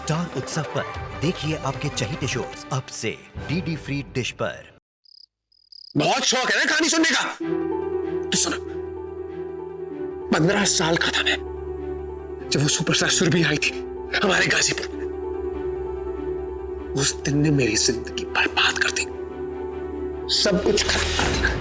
Star उत्सव पर देखिए आपके चहीते शोज अब से डीडी फ्री डिश पर। बहुत शौक है ना कहानी सुनने का, तो सुनो। 15 साल का था मैं जब वो सुपरस्टार सुरभि आई थी हमारे गाजीपुर में। उस दिन ने मेरी जिंदगी बर्बाद कर दी, सब कुछ खत्म कर दिया।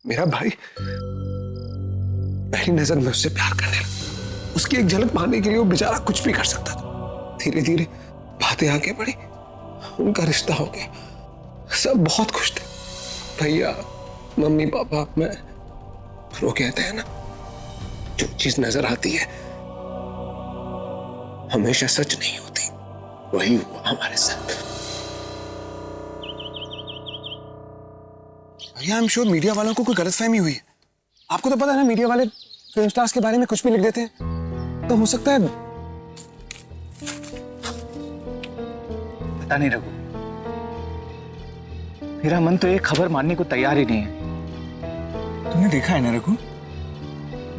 मेरा भाई पहली नजर में उससे प्यार करने लगा। उसकी एक झलक पाने के लिए वो बेचारा कुछ भी कर सकता था। धीरे धीरे बातें आगे बढ़ी, उनका रिश्ता हो गया। सब बहुत खुश थे, भैया, मम्मी, पापा, मैं। पर वो कहते हैं ना, जो चीज नजर आती है हमेशा सच नहीं होती। वही हुआ हमारे साथ। भैया, आई एम श्योर मीडिया वालों को कोई गलतफहमी हुई है। आपको तो पता है ना, मीडिया वाले फिल्म स्टार्स के बारे में कुछ भी लिख देते हैं। तो हो सकता है, पता नहीं रघु, मेरा मन तो ये खबर मानने को तैयार ही नहीं है। तुमने देखा है ना रघु,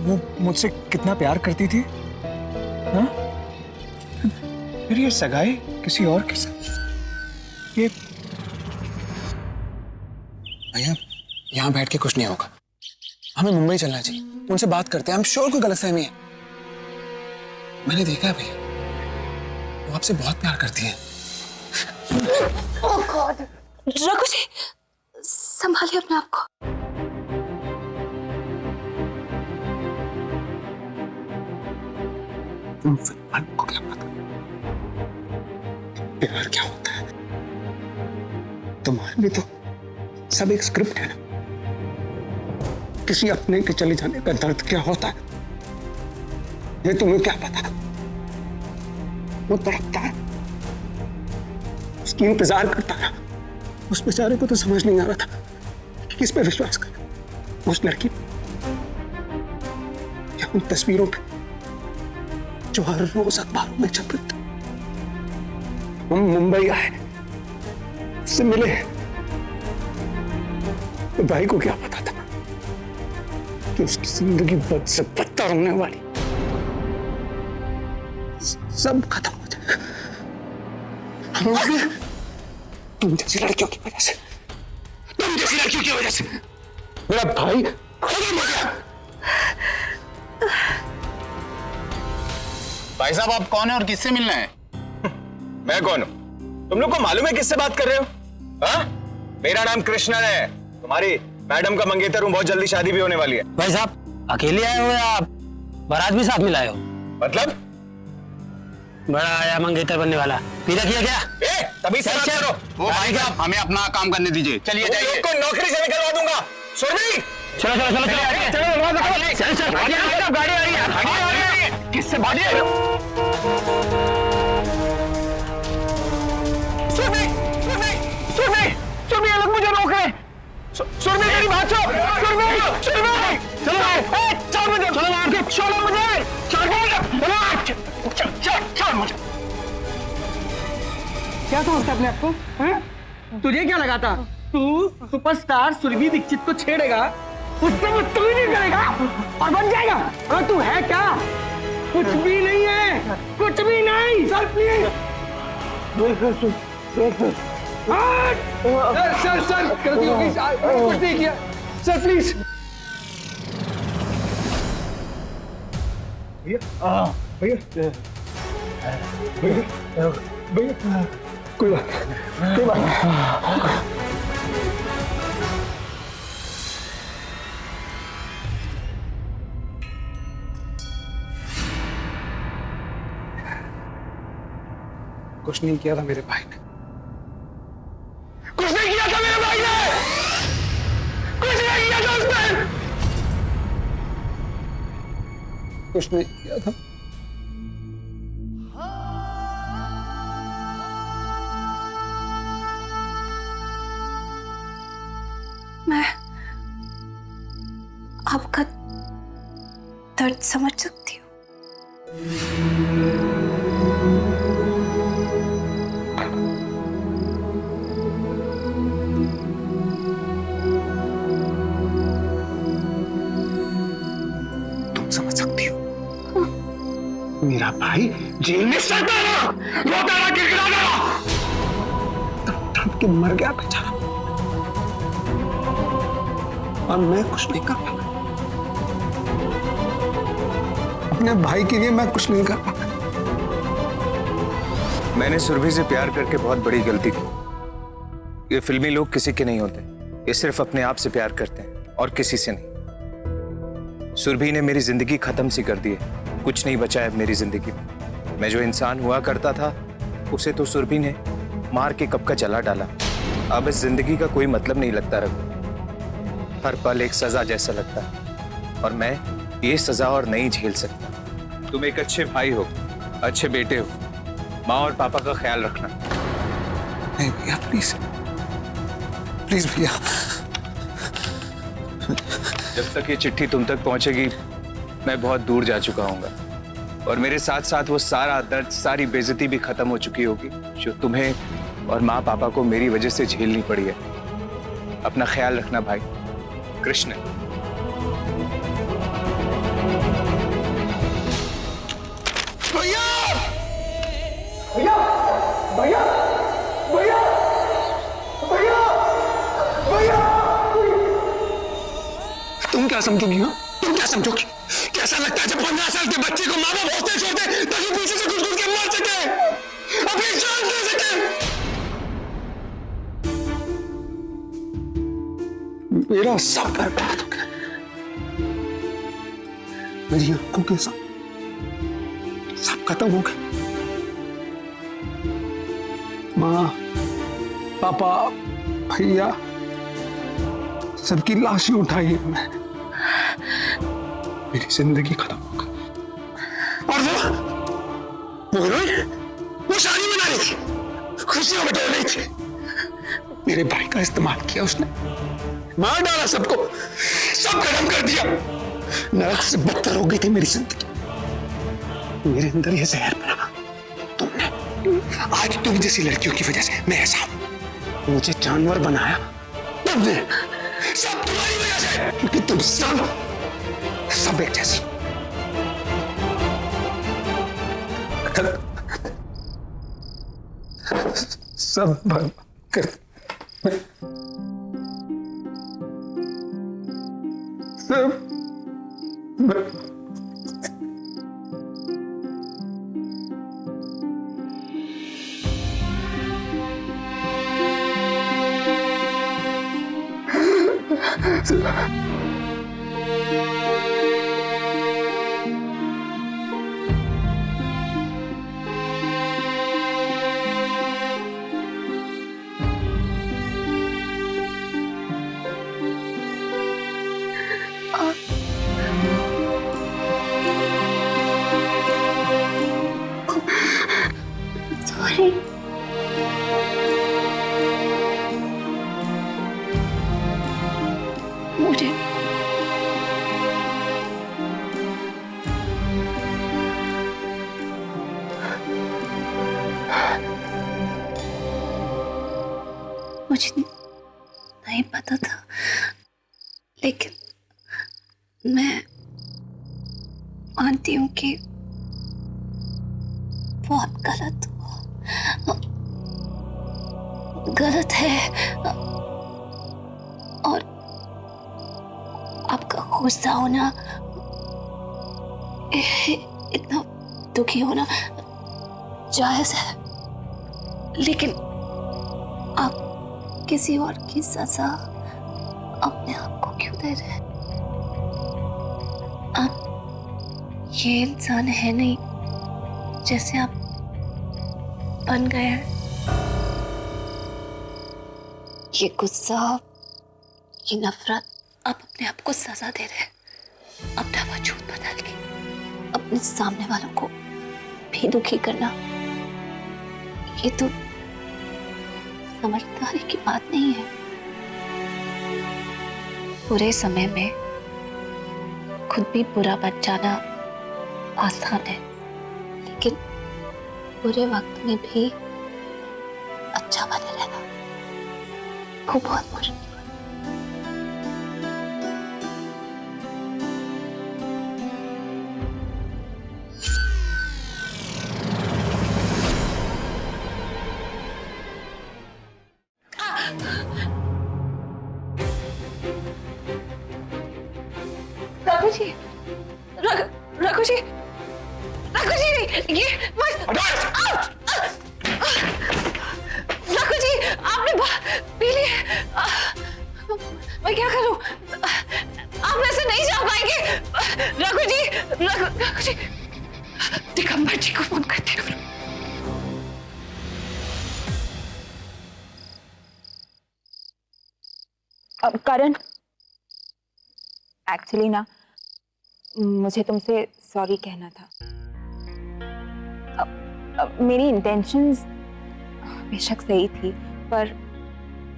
वो मुझसे कितना प्यार करती थी। हाँ, फिर ये सगाई किसी और के साथ। ये भैया, यहां बैठ के कुछ नहीं होगा। हमें मुंबई चलना चाहिए, उनसे बात करते हैं। I'm sure कोई गलतफहमी है। मैंने देखा है भैया, वो आपसे बहुत प्यार करती है। Oh God! रघु जी, संभालिए अपने आप को। तुम फिर को क्या पता प्यार क्या होता है? तुम्हारे भी तो सब एक स्क्रिप्ट है ना। किसी अपने के चले जाने का दर्द क्या होता है, ये तुम्हें क्या पता? वो तड़पता है, उसकी इंतजार करता रहा। उस बेचारे को तो समझ नहीं आ रहा था कि किस पे विश्वास कर। उस लड़की या उन तस्वीरों पे जो हर रोज अखबारों में छप रही थी। हम मुंबई आए, उससे मिले, तो भाई को क्या पता था कि उसकी जिंदगी बद से बदतर होने वाली। सब खत्म हो जाएगा तुम जैसी लड़कियों की वजह से। तुम जैसी लड़कियों की वजह से मेरा भाई खत्म हो गया। भाई साहब, आप कौन है और किससे मिलना है? मैं कौन हूं? तुम लोग को मालूम है किससे बात कर रहे हो? हाँ? मेरा नाम कृष्णन है, तुम्हारी मैडम का मंगेतर हूं। बहुत जल्दी शादी भी होने वाली है। भाई साहब, अकेले आए हो या आप बारात भी साथ में लाए हो? मतलब? बड़ा आया मंगेतर बनने वाला, पीछा किया क्या? तभी से बात करो। वो भाई साहब, हमें अपना काम करने दीजिए। चलिए जाइए। को नौकरी से निकलवा दूंगा। सुरभि, चलो चलो चलो चलो गाड़ी आ रही है। किससे भागिए? सुरभि, ये लोग मुझे रोक रहे हैं। सुरभि, मेरी बात सुनो। सुरभि, चलो मुझे, छोड़ो मुझे, छोड़ मुझे। क्या समझता अपने आप को? तुझे क्या लगा था तू सुपरस्टार सुरभि दीक्षित को छेड़ेगा, उससे वो तू ही नहीं करेगा और बन जाएगा? और तू है क्या? कुछ भी नहीं है, कुछ भी नहीं। सर प्लीज, सर गलती हो गई, कुछ नहीं किया सर, प्लीज। भैया कोई बात नहीं। कुछ नहीं किया था मेरे भाई ने। कुछ नहीं किया था मेरे भाई ने, कुछ नहीं किया था उसने। कुछ नहीं किया था। मैं आपका दर्द समझ सकती हूँ। मेरा भाई जेल में सड़ता रहा, रोता रहा, गिड़गिड़ाता रहा, तड़प के मर गया बेचारा। और मैं कुछ नहीं कर पाया, अपने भाई के लिए मैं कुछ नहीं कर पाया। मैंने सुरभि से प्यार करके बहुत बड़ी गलती की। ये फिल्मी लोग किसी के नहीं होते, ये सिर्फ अपने आप से प्यार करते हैं और किसी से नहीं। सुरभि ने मेरी जिंदगी खत्म सी कर दी है, कुछ नहीं बचा है मेरी जिंदगी में। मैं जो इंसान हुआ करता था उसे तो सुरभि ने मार के कब का जला डाला। अब इस जिंदगी का कोई मतलब नहीं लगता रघु, हर पल एक सजा जैसा लगता है और मैं ये सजा और नहीं झेल सकता। तुम एक अच्छे भाई हो, अच्छे बेटे हो, माँ और पापा का ख्याल रखना। नहीं भैया, प्लीज प्लीज भैया। जब तक ये चिट्ठी तुम तक पहुंचेगी मैं बहुत दूर जा चुका हूंगा और मेरे साथ साथ वो सारा दर्द, सारी बेइज्जती भी खत्म हो चुकी होगी जो तुम्हें और माँ पापा को मेरी वजह से झेलनी पड़ी है। अपना ख्याल रखना भाई। कृष्ण। भैया भैया भैया भैया भैया भैया, तुम क्या समझोगी? हाँ, तुम क्या समझोगी? कैसा लगता है जब 15 साल के बच्चे को माँ बाप हौसले छोड़ते ताकि पीछे से घुस के मर सके, अपनी जान दे सके। मेरा सब बर्बाद हो गया, मेरी आंखों के सब खत्म हो गया। माँ, पापा, भैया, सबकी लाशें उठाई है मैं, मेरी जिंदगी खत्म हो गई। और वो हीरोइन, वो शादी मना रही थी, खुशियां बटोर रही थी, मेरे भाई का इस्तेमाल किया उसने, मार डाला सबको, सब खत्म कर दिया। नरक से बदतर हो गई थी मेरी जिंदगी। मेरे अंदर ये जहर बना तुमने। आज तुम जैसी लड़कियों की वजह से मैं ऐसा हूं। मुझे जानवर बनाया तुमने, सब तुम्हारी वजह से, क्योंकि तुम सब एक जैसी। सब कर सब सॉरी। मुझे नहीं पता था, लेकिन मैं मानती हूँ कि बहुत गलत है और आपका गुस्सा होना, इतना दुखी होना जायज है, लेकिन आप किसी और की सजा अपने आप को क्यों दे रहे हैं? आप ये इंसान है नहीं जैसे आप बन गए हैं। ये गुस्सा, ये नफरत, आप अपने आप को सजा दे रहे हैं। अपना वजूद बदल के अपने सामने वालों को भी दुखी करना, ये तो समझदारी की बात नहीं है। बुरे समय में खुद भी बुरा बन जाना आसान है, लेकिन बुरे वक्त में भी अच्छा बने रहना वो बहुत मुश्किल है। रघु जी, रघु जी, रघु जी नहीं, ये रघु जी आपने पी ली। मैं क्या करूं? आप ऐसे नहीं जा पाएंगे। रघु जी, रघु जी, दिगंबर जी को फोन करती हूँ। करण, एक्चुअली ना मुझे तुमसे सॉरी कहना था। मेरी इंटेंशंस बेशक सही थी, पर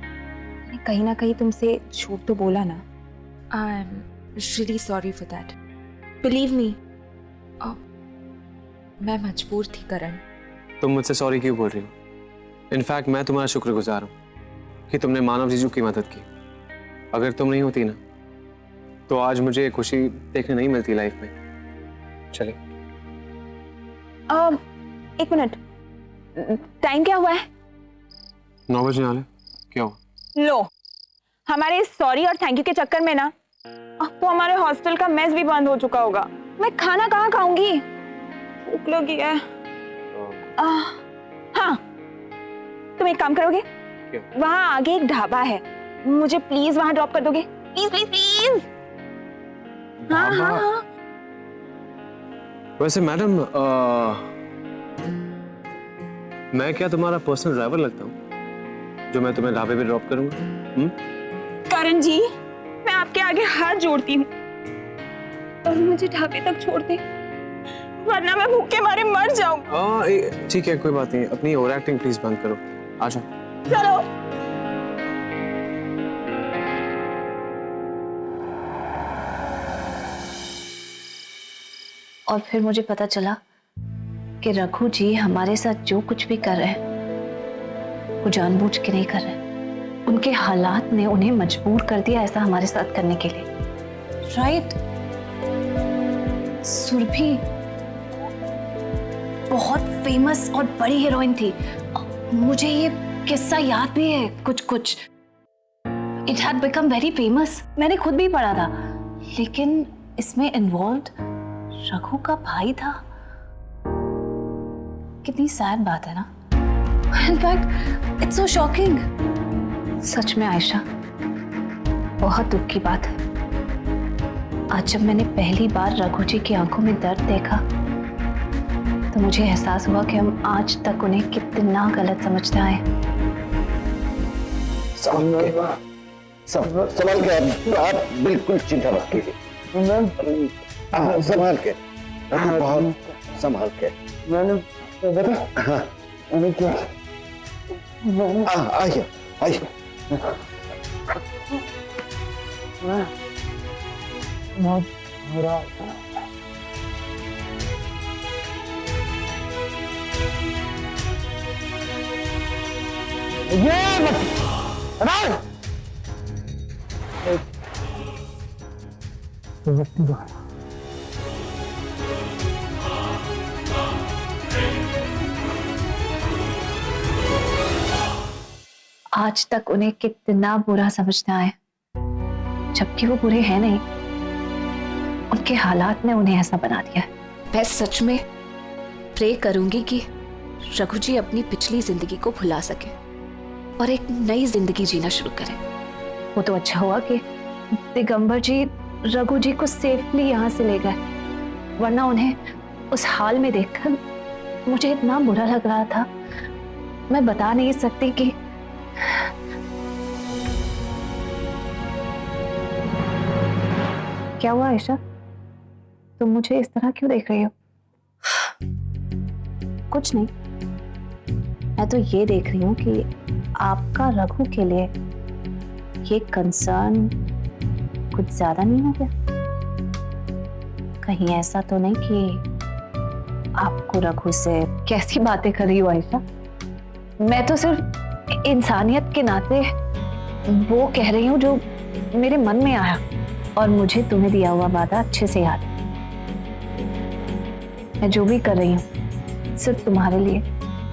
मैंने कहीं ना कहीं तुमसे झूठ तो बोला ना। I am really sorry for that, believe me. मैं मजबूर थी करण। तुम मुझसे सॉरी क्यों बोल रही हो? इनफैक्ट मैं तुम्हारा शुक्रगुजार हूँ कि तुमने मानव जीजू की मदद की। अगर तुम नहीं होती ना तो आज मुझे खुशी देखने नहीं मिलती लाइफ में। चलिए। 1 मिनट, टाइम क्या हुआ है? 9 बजने वाले। क्या हुआ? लो, हमारे सॉरी और थैंक यू के चक्कर में ना अब तो हमारे हॉस्टल का मेस भी बंद हो चुका होगा। मैं खाना कहाँ खाऊंगी? भूख लगी है। हाँ, तुम एक काम करोगे? वहां आगे एक ढाबा है, मुझे प्लीज वहां ड्रॉप कर दोगे? Please please please. हाँ हाँ हाँ। वैसे मैडम, मैं क्या तुम्हारा पर्सनल ड्राइवर लगता हूँ जो मैं तुम्हें ढाबे पे ड्रॉप करूंगा? करण जी, मैं आपके आगे हाथ जोड़ती हूँ और मुझे ढाबे तक छोड़ दे, वरना मैं भूख के मारे मर जाऊंगा। ठीक है, कोई बात नहीं। अपनी ओवर एक्टिंग प्लीज बंद करो। आ जाओ। चलो। और फिर मुझे पता चला कि रघु जी हमारे साथ जो कुछ भी कर रहे हैं वो जानबूझ के नहीं कर रहे। उनके हालात ने उन्हें मजबूर कर दिया ऐसा हमारे साथ करने के लिए। राइट? सुरभि बहुत फेमस और बड़ी हीरोइन थी। मुझे ये किस्सा याद भी है कुछ कुछ। It had become very famous. मैंने खुद भी पढ़ा था, लेकिन इसमें इन्वॉल्व्ड रघु का भाई था। कितनी सैड बात है ना। In fact it's so shocking. सच में आयशा, बहुत दुख की बात है। आज जब मैंने पहली बार रघु जी की आंखों में दर्द देखा तो मुझे एहसास हुआ कि हम आज तक उन्हें कितना गलत समझते आए। संभाल के, आप बिल्कुल चिंता मत कीजिए। संभाल के, बहुत संभाल के। मैंने हाँ, मैंने क्या? आइए आइए। आज तक उन्हें कितना बुरा समझते आए, जबकि वो बुरे हैं नहीं। उनके हालात ने उन्हें ऐसा बना दिया है। मैं सच में प्रे करूंगी कि रघु जी अपनी पिछली जिंदगी को भुला सके और एक नई जिंदगी जीना शुरू करें। वो तो अच्छा हुआ कि दिगंबर जी रघु जी को सेफली यहाँ से ले गए, वरना उन्हें उस हाल में देखकर मुझे इतना बुरा लग रहा था, मैं बता नहीं सकती कि क्या हुआ। आयशा, तुम मुझे इस तरह क्यों देख रही हो? कुछ नहीं, मैं तो ये देख रही हूँ कि आपका रघु के लिए ये कंसर्न कुछ ज्यादा नहीं हो गया? कहीं ऐसा तो नहीं कि आपको रघु से कैसी बातें कर रही हो आयशा? मैं तो सिर्फ इंसानियत के नाते वो कह रही हूँ जो मेरे मन में आया, और मुझे तुम्हें दिया हुआ वादा अच्छे से याद है। मैं जो भी कर रही हूँ सिर्फ तुम्हारे लिए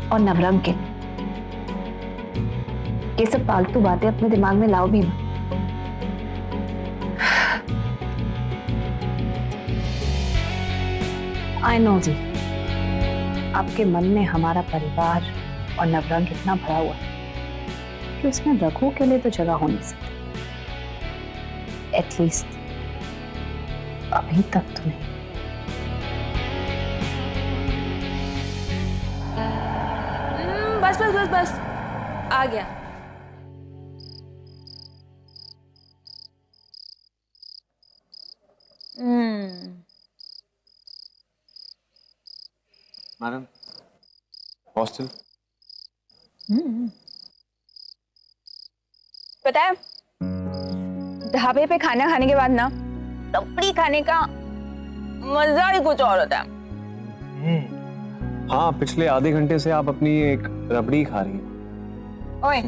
और नवरंग के लिए। ये सब फालतू बातें अपने दिमाग में लाओ भी मत। आई नो जी, आपके मन में हमारा परिवार और नवरंग इतना भरा हुआ है कि उसमें रघु के लिए तो जगह हो नहीं सकती, एटलीस्ट अभी तक तो नहीं। बस बस बस बस, आ गया। Madam, hostel. पता है, ढाबे पे खाना खाने के बाद ना टपड़ी खाने का मजा ही कुछ और होता है। हाँ, पिछले आधे घंटे से आप अपनी एक रबड़ी खा रही हैं। ओए,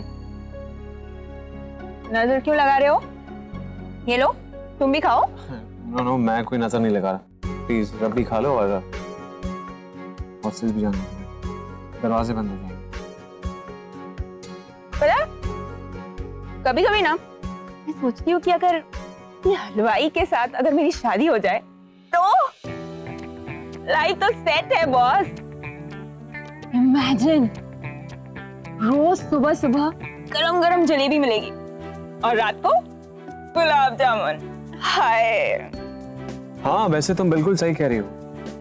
नजर क्यों लगा रहे हो? ये लो, तुम भी खाओ। नो, मैं कोई नजर नहीं लगा रहा। प्लीज रबड़ी खा लो और हॉस्टल भी जाना है, दरवाजे बंद हो जाएंगे। पता, कभी कभी ना मैं सोचती हूँ कि अगर ये हलवाई के साथ अगर मेरी शादी हो जाए तो लाइफ तो सेट है बॉस। इमेजिन, रोज सुबह सुबह गरम गरम जलेबी मिलेगी और रात को गुलाब जामुन। हाय। हाँ, वैसे तुम बिल्कुल सही कह रही हो।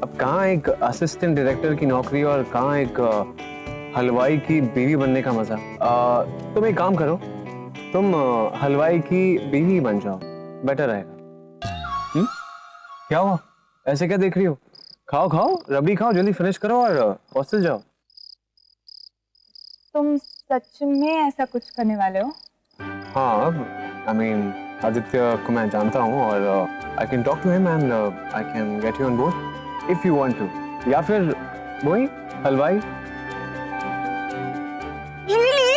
अब कहाँ एक असिस्टेंट डायरेक्टर की नौकरी और कहाँ एक हलवाई की बीवी बनने का मजा। तुम एक काम करो, तुम हलवाई की बीवी बन जाओ, बेटर रहेगा। क्या हुआ, ऐसे क्या देख रही हो? खाओ खाओ, रबड़ी खाओ, जल्दी फिनिश करो और हॉस्टल जाओ। तुम सच में ऐसा कुछ करने वाले हो? हाँ, I mean, आदित्य को मैं जानता हूँ और I can talk to him and I can get you on board if you want to. या फिर वही हलवाई। Really?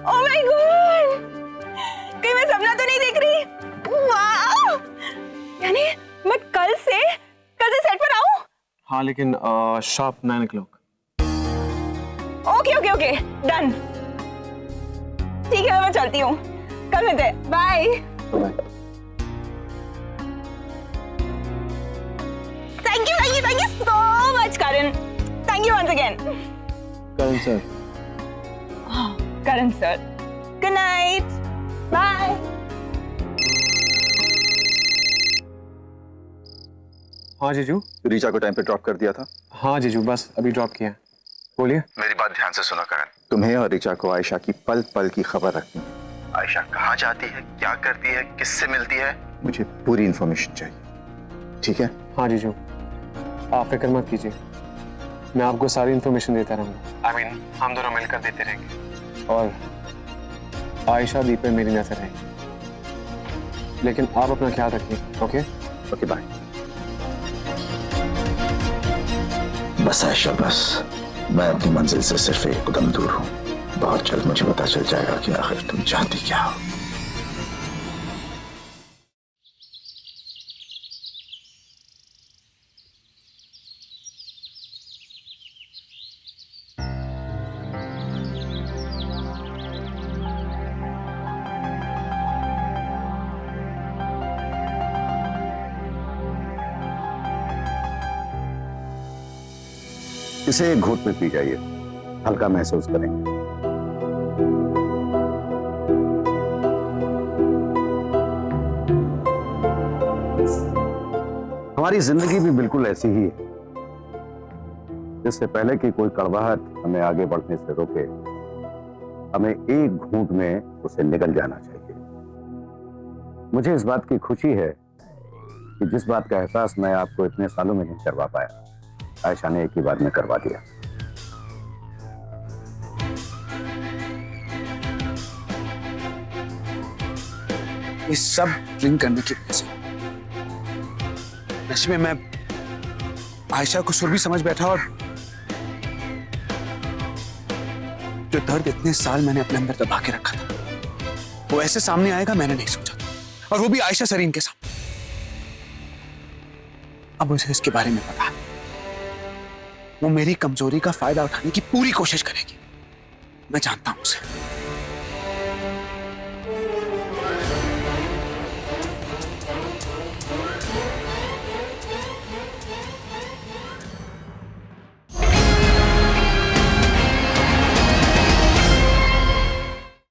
Oh my God! कहीं मैं सपना तो नहीं देख रही? Wow! यानी मैं कल से सेट पर आऊँ? हाँ, लेकिन sharp 9 o'clock. Okay okay okay, done. ठीक है, मैं चलती हूँ, कल मिलते हैं। Bye. Thank you so much Karan. Thank you once again. Karan sir. Karan sir, good night, bye. हाँ जीजू। रीचा को टाइम पे ड्रॉप कर दिया था? हाँ जीजू, बस अभी ड्रॉप किया। बोलिए। मेरी बात ध्यान से सुना करण, तुम्हें और रीचा को आयशा की पल पल की खबर रखनी है। आयशा कहाँ जाती है, क्या करती है, किससे मिलती है, मुझे पूरी इंफॉर्मेशन चाहिए, ठीक है? हाँ जीजू, आप फिक्र मत कीजिए, मैं आपको सारी इंफॉर्मेशन देता रहूंगा। I mean, हम दोनों मिलकर देते रहेंगे और आयशा दी पे मेरी नजर रहेगी। लेकिन आप अपना ख्याल रखिए। Okay okay, bye. बस आयशा, बस मैं अपनी मंजिल से सिर्फ एक कदम दूर हूँ। बहुत जल्द मुझे पता चल जाएगा कि आखिर तुम चाहती क्या हो। इसे एक घूंट में पी जाइए, हल्का महसूस करेंगे। हमारी जिंदगी भी बिल्कुल ऐसी ही है। इससे पहले कि कोई कड़वाहट हमें आगे बढ़ने से रोके, हमें एक घूंट में उसे निगल जाना चाहिए। मुझे इस बात की खुशी है कि जिस बात का एहसास मैं आपको इतने सालों में नहीं करवा पाया, आयशा ने एक ही बार में करवा दिया। ये सब ड्रिंक करने की वजह से। नशे में मैं आयशा को सुरभि समझ बैठा और जो दर्द इतने साल मैंने अपने अंदर दबा के रखा था, वो ऐसे सामने आएगा मैंने नहीं सोचा था, और वो भी आयशा सरीन के सामने। अब उसे इसके बारे में पता है। वो मेरी कमजोरी का फायदा उठाने की पूरी कोशिश करेगी। मैं जानता हूं उसे।